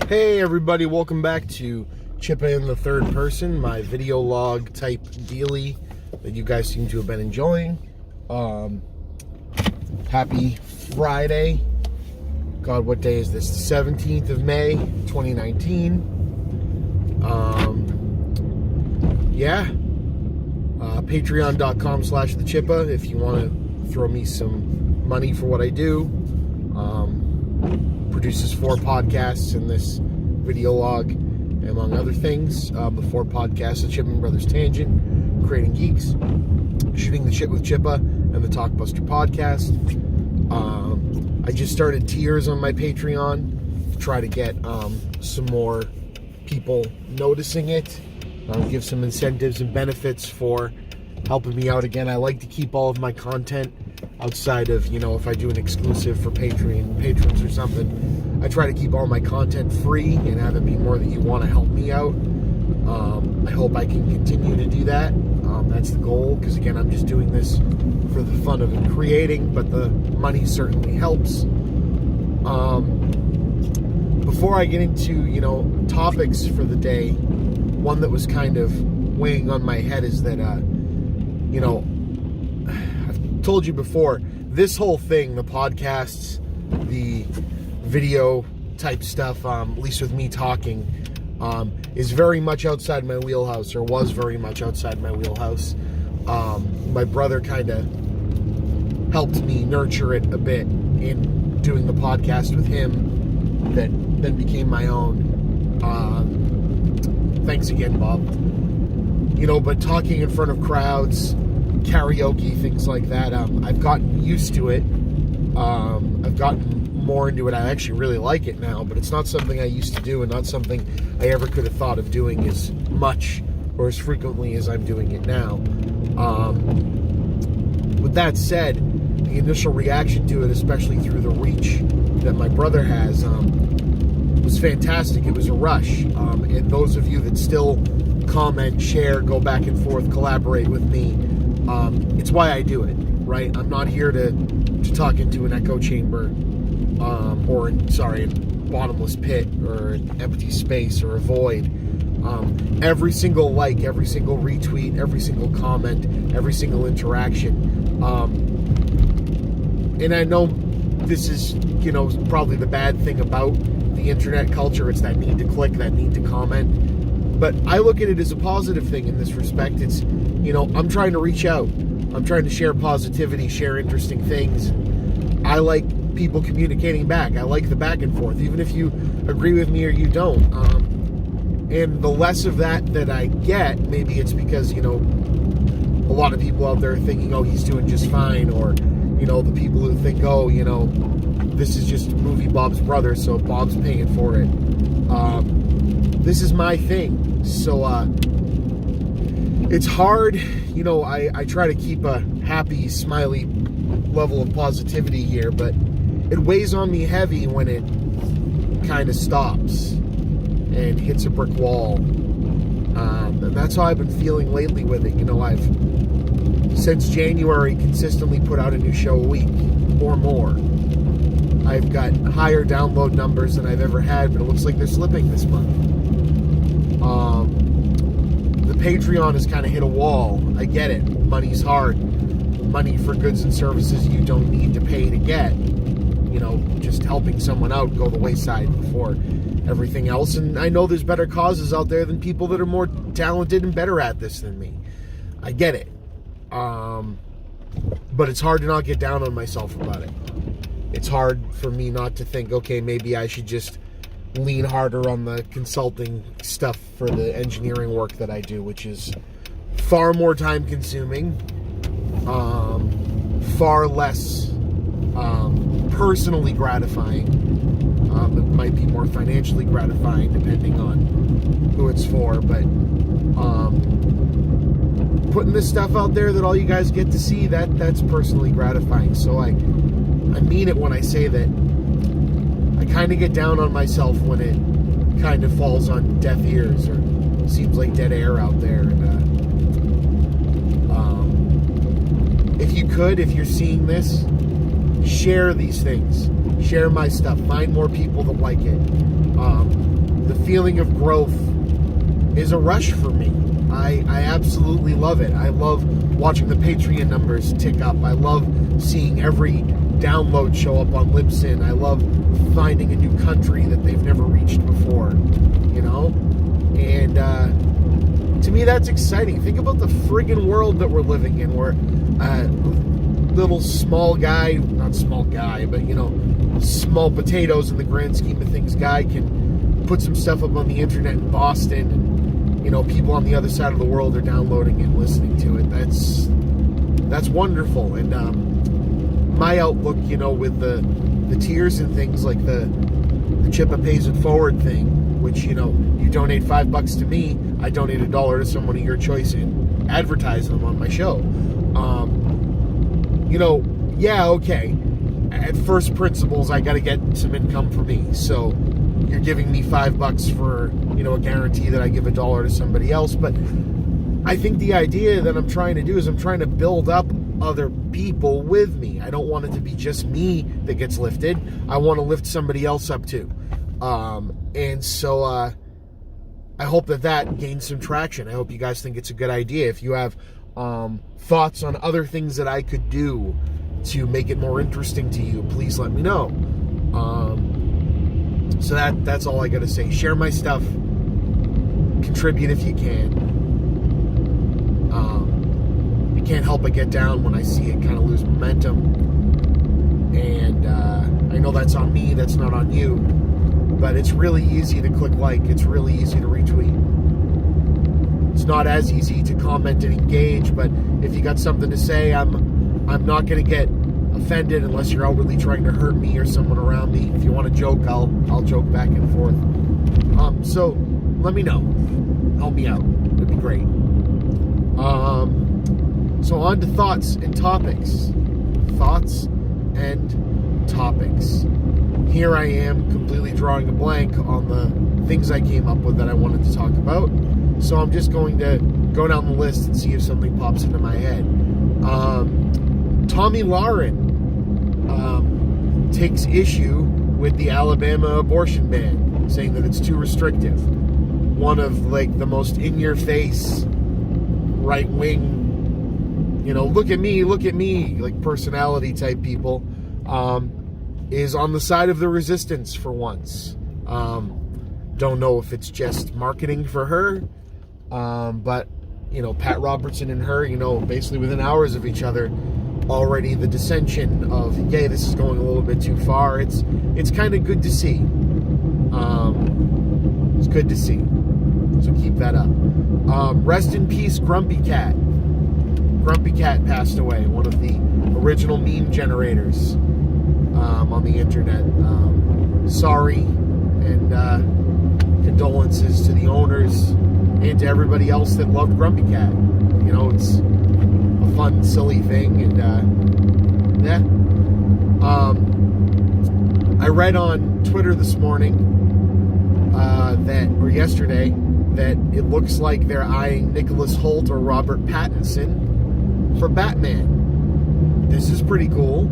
Hey everybody, welcome back to Chippa in the third person, my video log type dealie that you guys seem to have been enjoying. Happy Friday. God, what day is this? The 17th of May, 2019. Patreon.com/thechippa if you want to throw me some money for what I do. Produces 4 podcasts in this video log, among other things. The 4 podcasts, the Chipman Brothers Tangent, Creating Geeks, Shooting the Shit with Chippa, and the Talkbuster podcast. I just started tiers on my Patreon to try to get some more people noticing it. Give some incentives and benefits for helping me out. Again, I like to keep all of my content outside of, if I do an exclusive for patrons or something. I try to keep all my content free and have it be more that you want to help me out. I hope I can continue to do that. That's the goal, because again, I'm just doing this for the fun of it creating, but the money certainly helps. Before I get into, topics for the day, one that was kind of weighing on my head is that, I've told you before, this whole thing, the podcasts, the video type stuff, at least with me talking, is very much outside my wheelhouse, or was very much outside my wheelhouse. My brother kind of helped me nurture it a bit in doing the podcast with him that then became my own. Thanks again, Bob. But talking in front of crowds, karaoke, things like that, I've gotten used to it. I've gotten more into it. I actually really like it now, but it's not something I used to do, and not something I ever could have thought of doing as much or as frequently as I'm doing it now. With that said, the initial reaction to it, especially through the reach that my brother has, was fantastic. It was a rush. And those of you that still comment, share, go back and forth, collaborate with me, it's why I do it, right? I'm not here to talk into an echo chamber, or a bottomless pit, or an empty space, or a void. Every single like, every single retweet, every single comment, every single interaction. And I know this is, probably the bad thing about the internet culture. It's that need to click, that need to comment. But I look at it as a positive thing in this respect. It's, I'm trying to reach out. I'm trying to share positivity, share interesting things. I like people communicating back. I like the back and forth, even if you agree with me or you don't. And the less of that I get, maybe it's because, a lot of people out there are thinking, oh, he's doing just fine, or, the people who think, oh, this is just movie Bob's brother, so Bob's paying for it. This is my thing. So, it's hard, I try to keep a happy, smiley level of positivity here, but it weighs on me heavy when it kind of stops and hits a brick wall. And that's how I've been feeling lately with it. I've, since January, consistently put out a new show a week or more. I've got higher download numbers than I've ever had, but it looks like they're slipping this month. The Patreon has kind of hit a wall. I get it. Money's hard. Money for goods and services you don't need to pay to get. Just helping someone out go the wayside before everything else. And I know there's better causes out there than people that are more talented and better at this than me. I get it. But it's hard to not get down on myself about it. It's hard for me not to think, okay, maybe I should just lean harder on the consulting stuff for the engineering work that I do, which is far more time consuming, far less personally gratifying. It might be more financially gratifying depending on who it's for, but putting this stuff out there that all you guys get to see, that's personally gratifying. So I mean it when I say that I kind of get down on myself when it kind of falls on deaf ears, or seems like dead air out there. And if you could, if you're seeing this, share these things. Share my stuff. Find more people that like it. feeling of growth is a rush for me. I absolutely love it. I love watching the Patreon numbers tick up. I love seeing every download show up on Libsyn. I love finding a new country that they've never reached before, you know? And to me, that's exciting. Think about the friggin' world that we're living in, where little small guy, not small guy, but, you know, small potatoes in the grand scheme of things guy can put some stuff up on the internet in Boston, and, you know, people on the other side of the world are downloading it and listening to it. That's wonderful. And my outlook, you know, with the tiers and things like the Chippa pays it forward thing, which, you know, you donate $5 to me, I donate $1 to someone of your choice and advertise them on my show. You know, yeah, okay. At first principles, I got to get some income for me. So you're giving me $5 for, you know, a guarantee that I give $1 to somebody else. But I think the idea that I'm trying to do is I'm trying to build up other people with me. I don't want it to be just me that gets lifted. I want to lift somebody else up too. And so I hope that gains some traction. I hope you guys think it's a good idea. If you have thoughts on other things that I could do to make it more interesting to you, please let me know. So that's all I gotta say. Share my stuff, contribute if you can. I can't help but get down when I see it kind of lose momentum, and I know that's on me, that's not on you, but it's really easy to click like, it's really easy to retweet. It's not as easy to comment and engage, but if you got something to say, I'm not going to get offended unless you're outwardly trying to hurt me or someone around me. If you want to joke, I'll joke back and forth. So let me know. Help me out. It'd be great. So on to thoughts and topics. Thoughts and topics. Here I am completely drawing a blank on the things I came up with that I wanted to talk about. So I'm just going to go down the list and see if something pops into my head. Tommy Lauren takes issue with the Alabama abortion ban, saying that it's too restrictive. One of, like, the most in-your-face, right-wing, you know, look at me, like, personality type people, is on the side of the resistance for once. Don't know if it's just marketing for her, but, you know, Pat Robertson and her, you know, basically within hours of each other, already the dissension of, yay, this is going a little bit too far. It's kind of good to see. It's good to see. So keep that up. Rest in peace, Grumpy Cat. Grumpy Cat passed away, one of the original meme generators on the internet. Sorry, and condolences to the owners and to everybody else that loved Grumpy Cat. You know, it's a fun, silly thing, and yeah. I read on Twitter this morning or yesterday, that it looks like they're eyeing Nicholas Hoult or Robert Pattinson for Batman. This is pretty cool.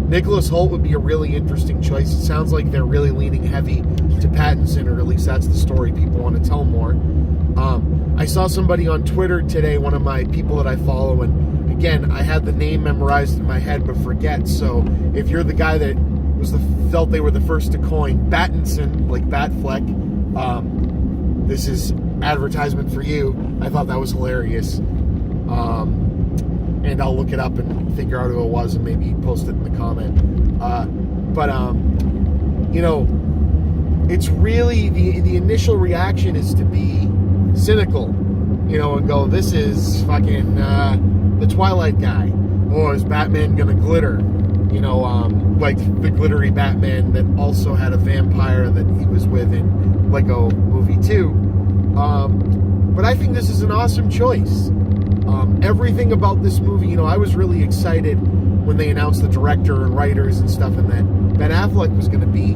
Nicholas Hoult would be a really interesting choice. It sounds like they're really leaning heavy to Pattinson, or at least that's the story people want to tell more. I saw somebody on Twitter today, one of my people that I follow, and again, I had the name memorized in my head but forget, so if you're the guy that felt they were the first to coin Battinson, like Batfleck, this is advertisement for you. I thought that was hilarious. And I'll look it up and figure out who it was and maybe post it in the comment. You know, it's really, the initial reaction is to be cynical, you know, and go, this is fucking the Twilight guy. Oh, is Batman gonna glitter? You know, like the glittery Batman that also had a vampire that he was with in Lego Movie 2. But I think this is an awesome choice. Everything about this movie, you know, I was really excited when they announced the director and writers and stuff, and that Ben Affleck was going to be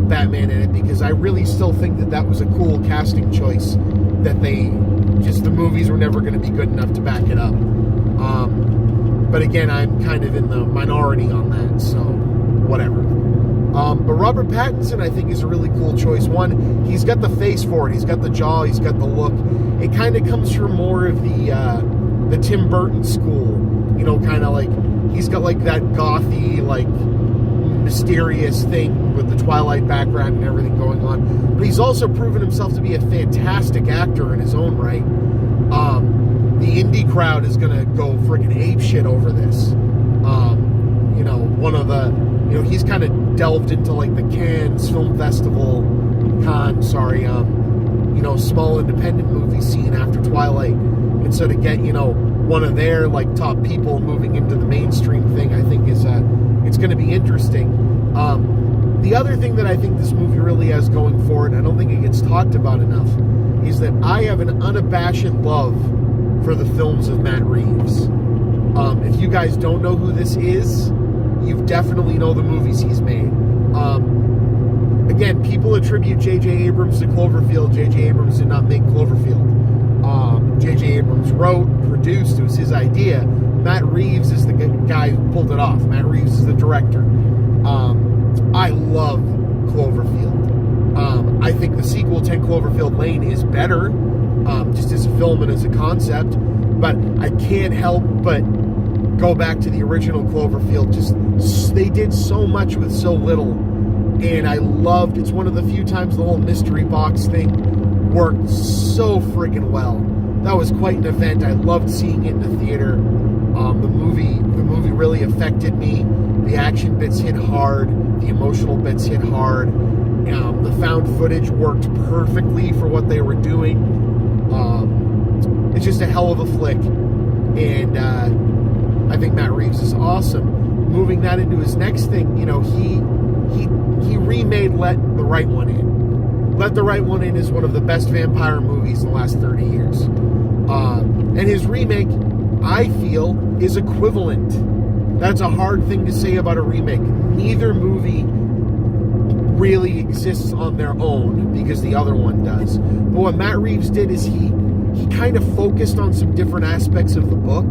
Batman in it, because I really still think that was a cool casting choice, that the movies were never going to be good enough to back it up. But again, I'm kind of in the minority on that, so whatever. But Robert Pattinson, I think, is a really cool choice. One, he's got the face for it. He's got the jaw. He's got the look. It kind of comes from more of the Tim Burton school. You know, kind of like, he's got like that gothy, like, mysterious thing with the Twilight background and everything going on. But he's also proven himself to be a fantastic actor in his own right. The indie crowd is going to go friggin' apeshit over this. You know, one of the, you know, he's kind of delved into like the Cannes Film Festival, you know, small independent movie scene after Twilight. And so to get, you know, one of their like top people moving into the mainstream thing, I think is, it's going to be interesting. The other thing that I think this movie really has going for it, I don't think it gets talked about enough, is that I have an unabashed love for the films of Matt Reeves. If you guys don't know who this is, you definitely know the movies he's made. Again, people attribute J.J. Abrams to Cloverfield. J.J. Abrams did not make Cloverfield. J.J. Abrams wrote, produced, it was his idea. Matt Reeves is the guy who pulled it off. Matt Reeves is the director. I love Cloverfield. I think the sequel, 10 Cloverfield Lane, is better, just as a film and as a concept. But I can't help but go back to the original Cloverfield. Just, they did so much with so little. And I loved, it's one of the few times the whole mystery box thing worked so friggin' well. That was quite an event. I loved seeing it in the theater. The movie really affected me. The action bits hit hard. The emotional bits hit hard. The found footage worked perfectly for what they were doing. It's just a hell of a flick. And I think Matt Reeves is awesome. Moving that into his next thing, you know, he remade Let the Right One In. Let the Right One In is one of the best vampire movies in the last 30 years. And his remake, I feel, is equivalent. That's a hard thing to say about a remake. Neither movie really exists on their own because the other one does. But what Matt Reeves did is he kind of focused on some different aspects of the book.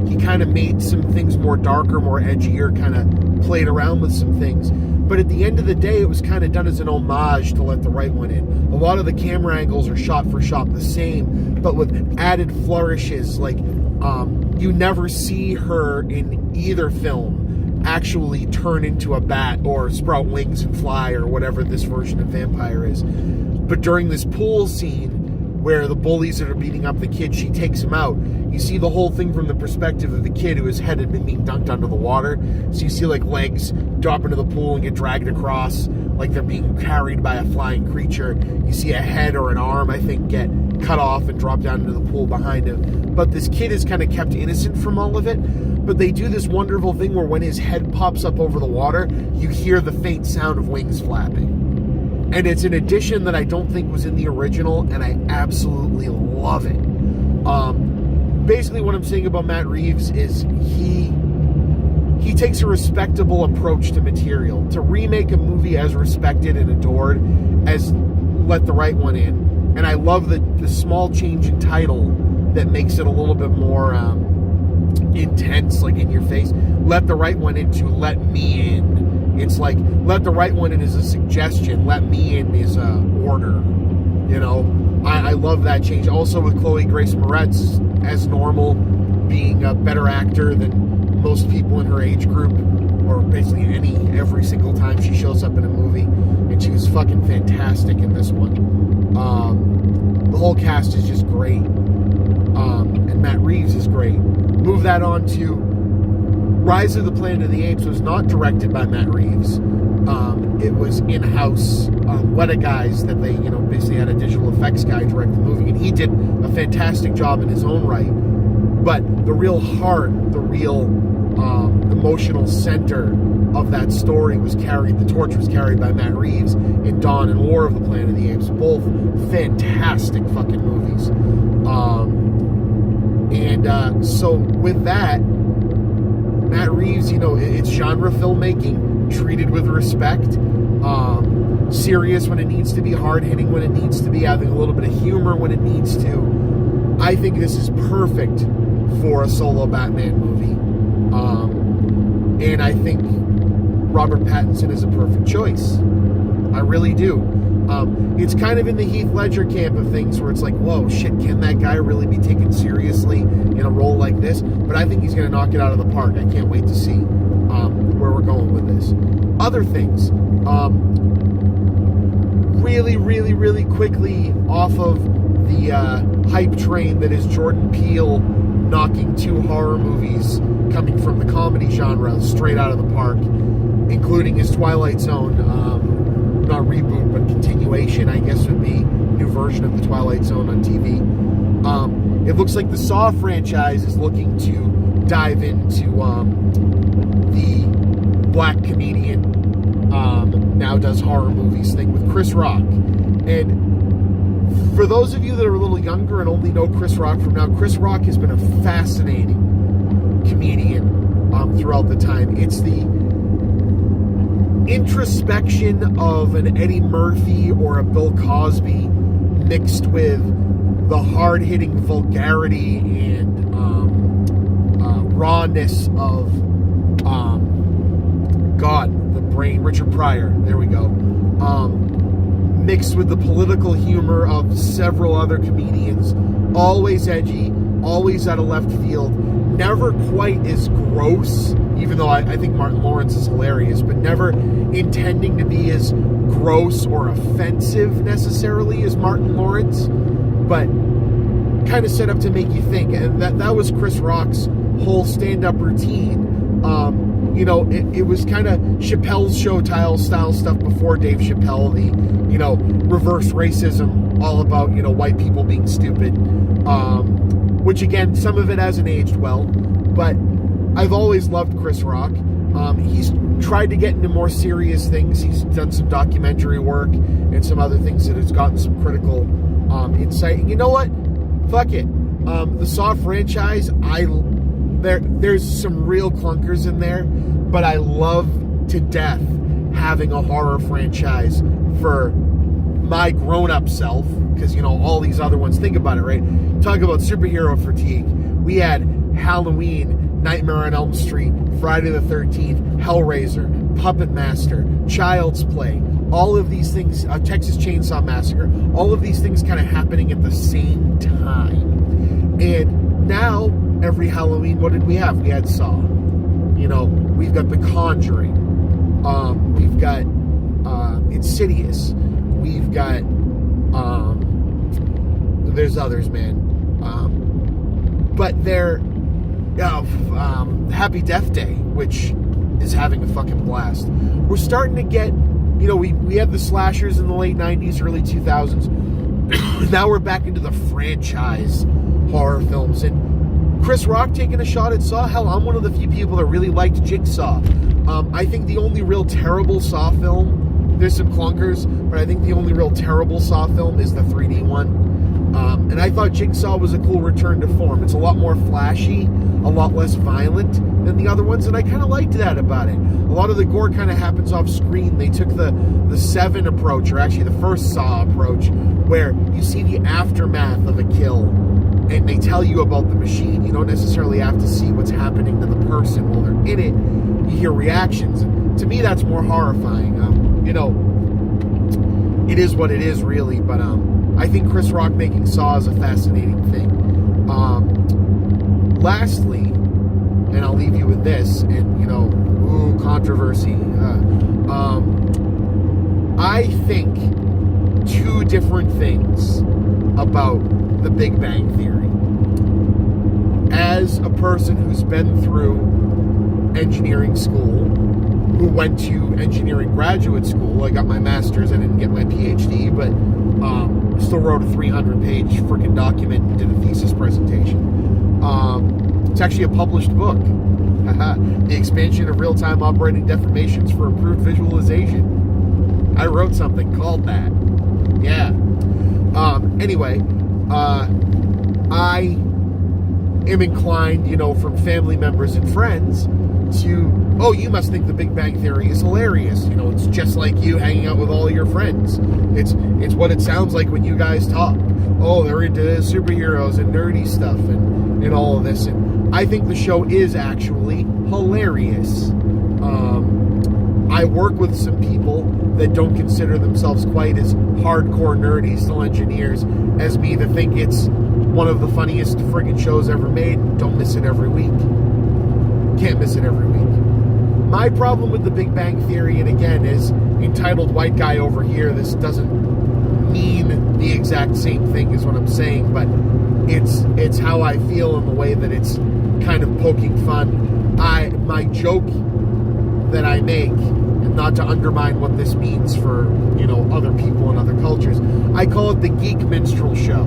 He kind of made some things more darker, more edgier, kind of played around with some things. But at the end of the day, it was kind of done as an homage to Let the Right One In. A lot of the camera angles are shot for shot the same, but with added flourishes. Like, you never see her in either film actually turn into a bat or sprout wings and fly or whatever this version of vampire is. But during this pool scene, where the bullies that are beating up the kid, she takes him out. You see the whole thing from the perspective of the kid whose head had been being dunked under the water. So you see like legs drop into the pool and get dragged across like they're being carried by a flying creature. You see a head or an arm, I think, get cut off and drop down into the pool behind him. But this kid is kind of kept innocent from all of it. But they do this wonderful thing where when his head pops up over the water, you hear the faint sound of wings flapping. And it's an addition that I don't think was in the original, and I absolutely love it. Basically what I'm saying about Matt Reeves is he takes a respectable approach to material. To remake a movie as respected and adored as Let the Right One In, and I love the small change in title that makes it a little bit more intense, like in your face. Let the Right One In to Let Me In. It's like, Let the Right One In is a suggestion. Let Me In is a order. You know, I love that change. Also with Chloë Grace Moretz, as normal, being a better actor than most people in her age group, or basically every single time she shows up in a movie. And she was fucking fantastic in this one. The whole cast is just great. And Matt Reeves is great. Move that on to Rise of the Planet of the Apes. Was not directed by Matt Reeves. It was in-house Weta guys that they, you know, basically had a digital effects guy direct the movie, and he did a fantastic job in his own right. But the real heart, the real emotional center of that story the torch was carried by Matt Reeves in Dawn and War of the Planet of the Apes. Both fantastic fucking movies. So with that, Matt Reeves, you know, it's genre filmmaking, treated with respect, serious when it needs to be, hard-hitting when it needs to be, having a little bit of humor when it needs to. I think this is perfect for a solo Batman movie. And I think Robert Pattinson is a perfect choice. I really do. It's kind of in the Heath Ledger camp of things where it's like, whoa, shit, can that guy really be taken seriously in a role like this? But I think he's going to knock it out of the park. I can't wait to see where we're going with this. Other things. Really, really, really quickly off of the hype train that is Jordan Peele knocking 2 horror movies coming from the comedy genre straight out of the park, including his Twilight Zone, not reboot, but continuation, I guess would be, new version of the Twilight Zone on TV. It looks like the Saw franchise is looking to dive into the black comedian now does horror movies thing with Chris Rock. And for those of you that are a little younger and only know Chris Rock from now, Chris Rock has been a fascinating comedian throughout the time. It's the introspection of an Eddie Murphy or a Bill Cosby mixed with the hard-hitting vulgarity and rawness of Richard Pryor, there we go, mixed with the political humor of several other comedians, always edgy, always out of left field, never quite as gross, even though I think Martin Lawrence is hilarious, but never intending to be as gross or offensive necessarily as Martin Lawrence, but kind of set up to make you think. And that was Chris Rock's whole stand-up routine. It was kind of Chappelle's show style stuff before Dave Chappelle, the, reverse racism, all about, white people being stupid. Which, again, some of it hasn't aged well, but I've always loved Chris Rock. He's tried to get into more serious things. He's done some documentary work and some other things that has gotten some critical insight. And you know what? Fuck it. The Saw franchise, there's some real clunkers in there, but I love to death having a horror franchise for my grown-up self, because, all these other ones, think about it, right? Talk about superhero fatigue. We had Halloween, Nightmare on Elm Street, Friday the 13th, Hellraiser, Puppet Master, Child's Play, all of these things, Texas Chainsaw Massacre, all of these things kind of happening at the same time. And now, every Halloween, what did we have? We had Saw. We've got The Conjuring. We've got Insidious. We've got there's others, man. But they're Happy Death Day, which is having a fucking blast. We're starting to get, we had the slashers in the late 90s, early 2000s. Now we're back into the franchise horror films. And Chris Rock taking a shot at Saw. Hell, I'm one of the few people that really liked Jigsaw. I think the only real terrible Saw film, there's some clunkers, but I think the only real terrible Saw film is the 3D one. And I thought Jigsaw was a cool return to form. It's a lot more flashy, a lot less violent than the other ones, and I kind of liked that about it. A lot of the gore kind of happens off screen. They took the Seven approach, or actually the first Saw approach, where you see the aftermath of a kill, and they tell you about the machine. You don't necessarily have to see what's happening to the person while they're in it. You hear reactions. And to me, that's more horrifying. It is what it is, really, but I think Chris Rock making Saw is a fascinating thing. Lastly, and I'll leave you with this, and, controversy. I think two different things about The Big Bang Theory. As a person who's been through engineering school, who went to engineering graduate school, I got my master's, I didn't get my PhD, but still wrote a 300-page freaking document and did a thesis presentation. It's actually a published book. The expansion of real-time operating deformations for improved visualization. I wrote something called that. Yeah. Anyway, I am inclined, from family members and friends to, oh, you must think The Big Bang Theory is hilarious. It's just like you hanging out with all of your friends. It's what it sounds like when you guys talk. Oh, they're into superheroes and nerdy stuff and all of this. And I think the show is actually hilarious. I work with some people that don't consider themselves quite as hardcore nerdy, still engineers, as me, that think it's one of the funniest friggin' shows ever made. Don't miss it every week. Can't miss it every week. My problem with The Big Bang Theory, and again, is entitled white guy over here, this doesn't mean the exact same thing as what I'm saying, but it's how I feel in the way that it's kind of poking fun. My joke that I make, and not to undermine what this means for, other people and other cultures, I call it the Geek Minstrel Show.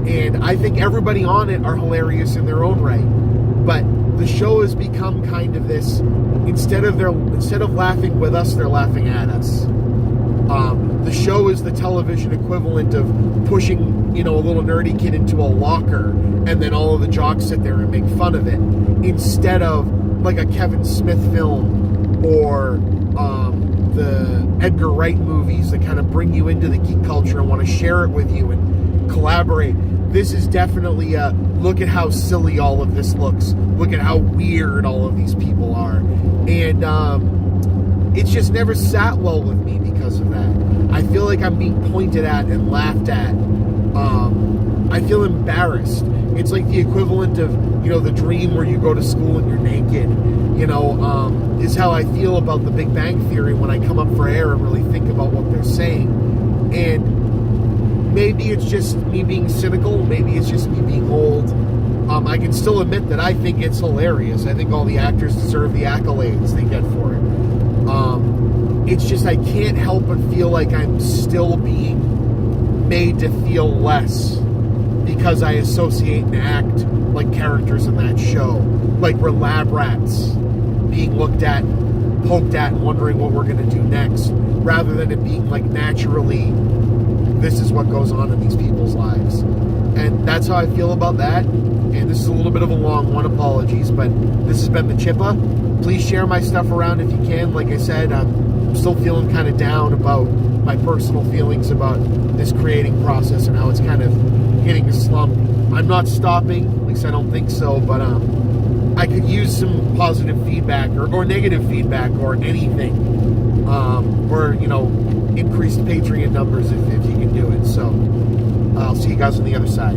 And I think everybody on it are hilarious in their own right. But the show has become kind of this, instead of laughing with us, they're laughing at us. The show is the television equivalent of pushing, a little nerdy kid into a locker, and then all of the jocks sit there and make fun of it, instead of like a Kevin Smith film or the Edgar Wright movies that kind of bring you into the geek culture and want to share it with you and collaborate. This is definitely a look at how silly all of this looks. Look at how weird all of these people are. And it's just never sat well with me because of that. I feel like I'm being pointed at and laughed at. I feel embarrassed. It's like the equivalent of, the dream where you go to school and you're naked, is how I feel about The Big Bang Theory when I come up for air and really think about what they're saying. And maybe it's just me being cynical. Maybe it's just me being old. I can still admit that I think it's hilarious. I think all the actors deserve the accolades they get for it. It's just I can't help but feel like I'm still being made to feel less because I associate and act like characters in that show. Like we're lab rats being looked at, poked at, and wondering what we're going to do next, rather than it being like naturally, this is what goes on in these people's lives. And that's how I feel about that. And this is a little bit of a long one, apologies, but this has been the Chippa. Please share my stuff around if you can. Like I said, I'm still feeling kind of down about my personal feelings about this creating process and how it's kind of hitting a slump. I'm not stopping, at least I don't think so, but I could use some positive feedback or negative feedback or anything, or increased Patreon numbers if you can do it. So I'll see you guys on the other side.